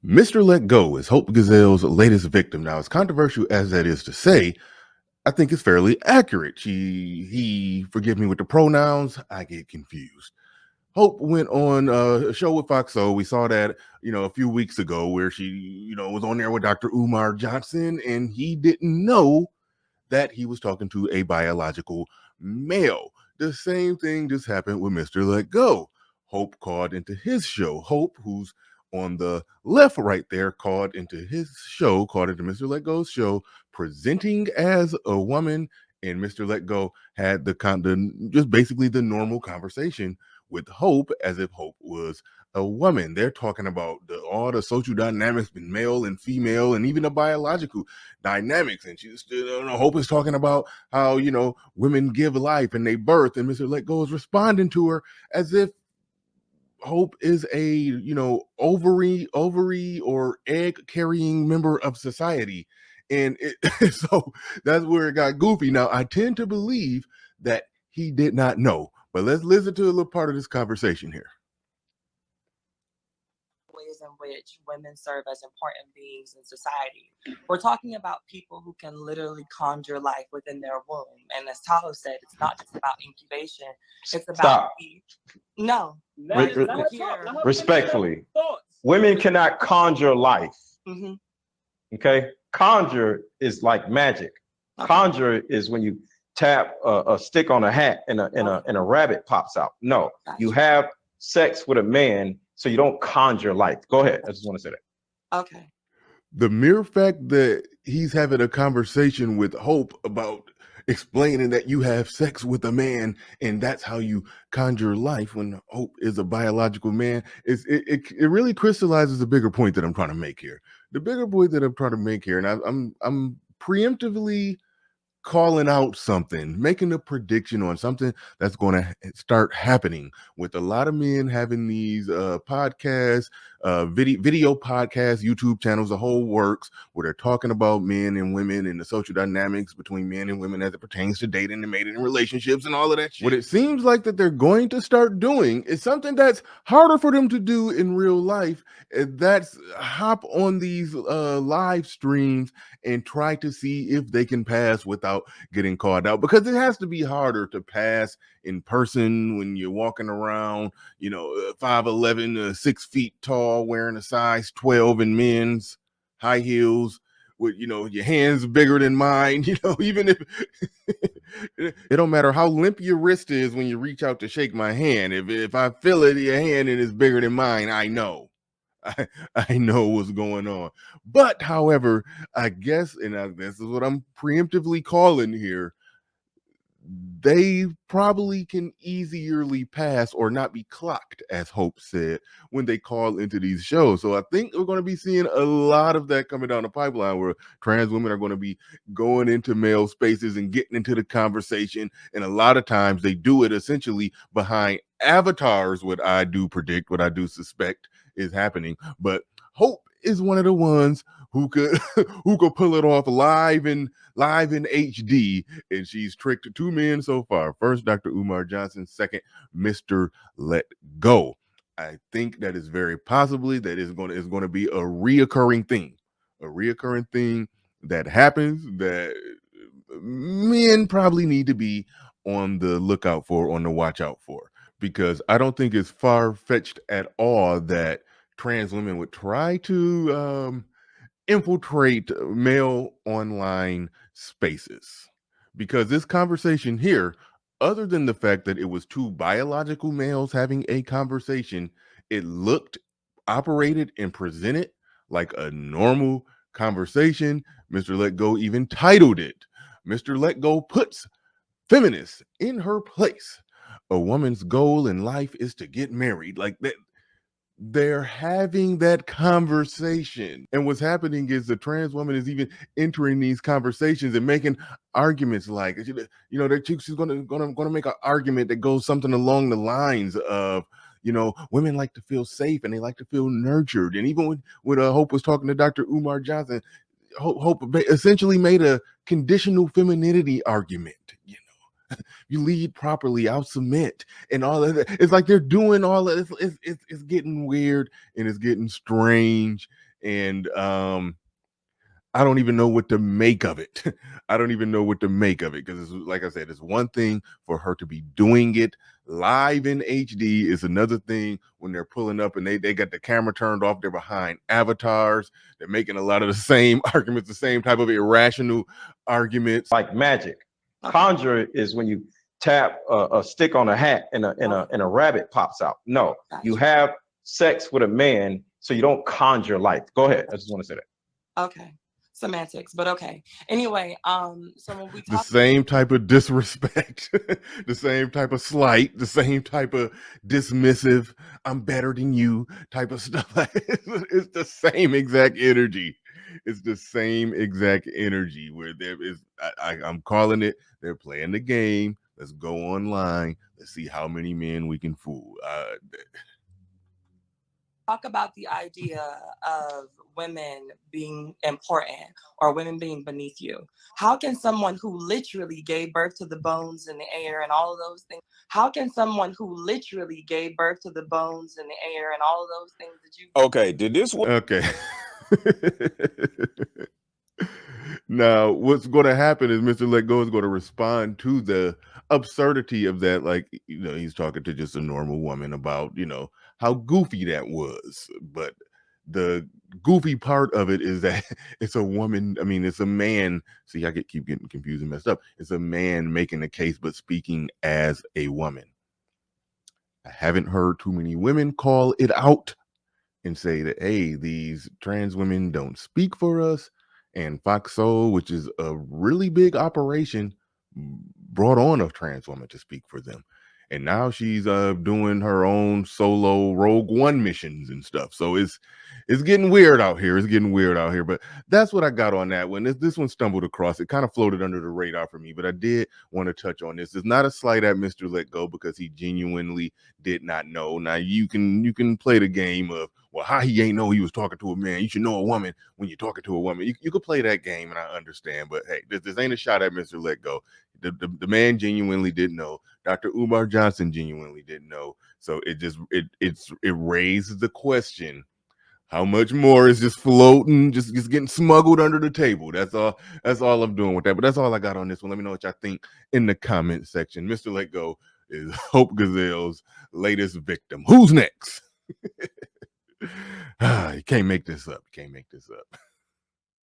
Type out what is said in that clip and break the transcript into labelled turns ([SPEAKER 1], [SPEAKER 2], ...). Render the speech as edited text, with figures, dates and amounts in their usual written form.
[SPEAKER 1] Mr. Let Go is Hope Giselle's latest victim. Now, as controversial as that is to say, I think it's fairly accurate. Forgive me with the pronouns, I get confused. Hope went on a show with Fox. So we saw that, a few weeks ago where she, was on there with Dr. Umar Johnson, and he didn't know that he was talking to a biological male. The same thing just happened with Mr. Let Go. Hope called into his show. Hope, who's on the left right there, called into his show, called into Mr. Let Go's show, presenting as a woman. And Mr. Let Go had just basically the normal conversation with Hope as if Hope was a woman. They're talking about all the social dynamics between male and female, and even the biological dynamics. And she's Hope is talking about how women give life and they birth, and Mr. Let Go is responding to her as if Hope is a ovary or egg carrying member of society. And so that's where it got goofy. Now, I tend to believe that he did not know, but let's listen to a little part of this conversation here.
[SPEAKER 2] Ways in which women serve as important beings in society. We're talking about people who can literally conjure life within their womb. And as Tahoe said, it's not just about incubation. It's about
[SPEAKER 3] Respectfully, women cannot conjure life. Mm-hmm. Okay, conjure is like magic. Okay. Conjure is when you tap a stick on a hat and a rabbit pops out. No, you have sex with a man, so you don't conjure life. Go ahead. I just want to say that.
[SPEAKER 2] Okay.
[SPEAKER 1] The mere fact that he's having a conversation with Hope about explaining that you have sex with a man and that's how you conjure life when Hope is a biological man, it really crystallizes the bigger point that I'm trying to make here. The bigger point that I'm trying to make here, and I'm preemptively calling out something, making a prediction on something that's going to start happening with a lot of men having these podcasts, video podcasts, YouTube channels, the whole works, where they're talking about men and women and the social dynamics between men and women as it pertains to dating and mating and relationships and all of that shit. What it seems like that they're going to start doing is something that's harder for them to do in real life. And that's hop on these live streams and try to see if they can pass without getting called out, because it has to be harder to pass in person when you're walking around, 5'11", 6 feet tall, wearing a size 12 in men's high heels with, your hands bigger than mine, even if it don't matter how limp your wrist is when you reach out to shake my hand. If I feel it in your hand and it's bigger than mine, I know. I know what's going on. But however, I guess, and this is what I'm preemptively calling here, they probably can easierly pass or not be clocked, as Hope said, when they call into these shows. So I think we're going to be seeing a lot of that coming down the pipeline, where trans women are going to be going into male spaces and getting into the conversation. And a lot of times they do it essentially behind avatars, what I do predict, what I do suspect is happening. But Hope is one of the ones who could pull it off live in HD, and she's tricked two men so far. First, Dr. Umar Johnson. Second, Mr. Let Go. I think that is very possibly that is going to be a reoccurring thing that happens, that men probably need to be on the lookout for, on the watch out for, because I don't think it's far-fetched at all that trans women would try to infiltrate male online spaces. Because this conversation here, other than the fact that it was two biological males having a conversation, it looked, operated, and presented like a normal conversation. Mr. Let Go even titled it. Mr. Let Go puts feminists in her place. A woman's goal in life is to get married. Like that. They're having that conversation. And what's happening is the trans woman is even entering these conversations and making arguments like, she's gonna make an argument that goes something along the lines of, women like to feel safe and they like to feel nurtured. And even when Hope was talking to Dr. Umar Johnson, Hope essentially made a conditional femininity argument. You lead properly, I'll submit, and all of that. It's like they're doing all of this. It's getting weird and it's getting strange. And I don't even know what to make of it. I don't even know what to make of it because, like I said, it's one thing for her to be doing it live in HD. Is another thing when they're pulling up and they got the camera turned off. They're behind avatars. They're making a lot of the same arguments, the same type of irrational arguments.
[SPEAKER 3] Like magic. Conjure is when you tap a stick on a hat and a rabbit pops out. No, you have sex with a man, so you don't conjure life. Go ahead. I just want to say that.
[SPEAKER 2] Okay. Semantics, but okay. Anyway, so when we talk
[SPEAKER 1] the same type of disrespect, the same type of slight, the same type of dismissive, I'm better than you type of stuff. It's the same exact energy. It's the same exact energy where there is, I'm calling it, they're playing the game. Let's go online. Let's see how many men we can fool.
[SPEAKER 2] Talk about the idea of women being important or women being beneath you. How can someone who literally gave birth to the bones in the air and all of those things, how can someone who literally gave birth to the bones in the air and all of those things that you...
[SPEAKER 4] Okay, did this work?
[SPEAKER 1] Okay. Now, what's going to happen is Mr. Let Go is going to respond to the absurdity of that. Like, he's talking to just a normal woman about, how goofy that was. But the goofy part of it is that it's a woman. I mean, it's a man. See, I keep getting confused and messed up. It's a man making the case, but speaking as a woman. I haven't heard too many women call it out and say that, hey, these trans women don't speak for us. And Fox Soul, which is a really big operation, brought on a trans woman to speak for them. And now she's doing her own solo Rogue One missions and stuff. So it's getting weird out here. It's getting weird out here. But that's what I got on that one. This one stumbled across. It kind of floated under the radar for me. But I did want to touch on this. It's not a slight at Mr. Let Go because he genuinely did not know. Now you can play the game of, well, how he ain't know he was talking to a man. You should know a woman when you're talking to a woman. You could play that game, and I understand. But hey, this ain't a shot at Mr. Let Go. The man genuinely didn't know. Dr. Umar Johnson genuinely didn't know. So it raises the question: how much more is just floating, just getting smuggled under the table? That's all I'm doing with that. But that's all I got on this one. Let me know what y'all think in the comment section. Mr. Let Go is Hope Giselle's latest victim. Who's next? You can't make this up. You can't make this up.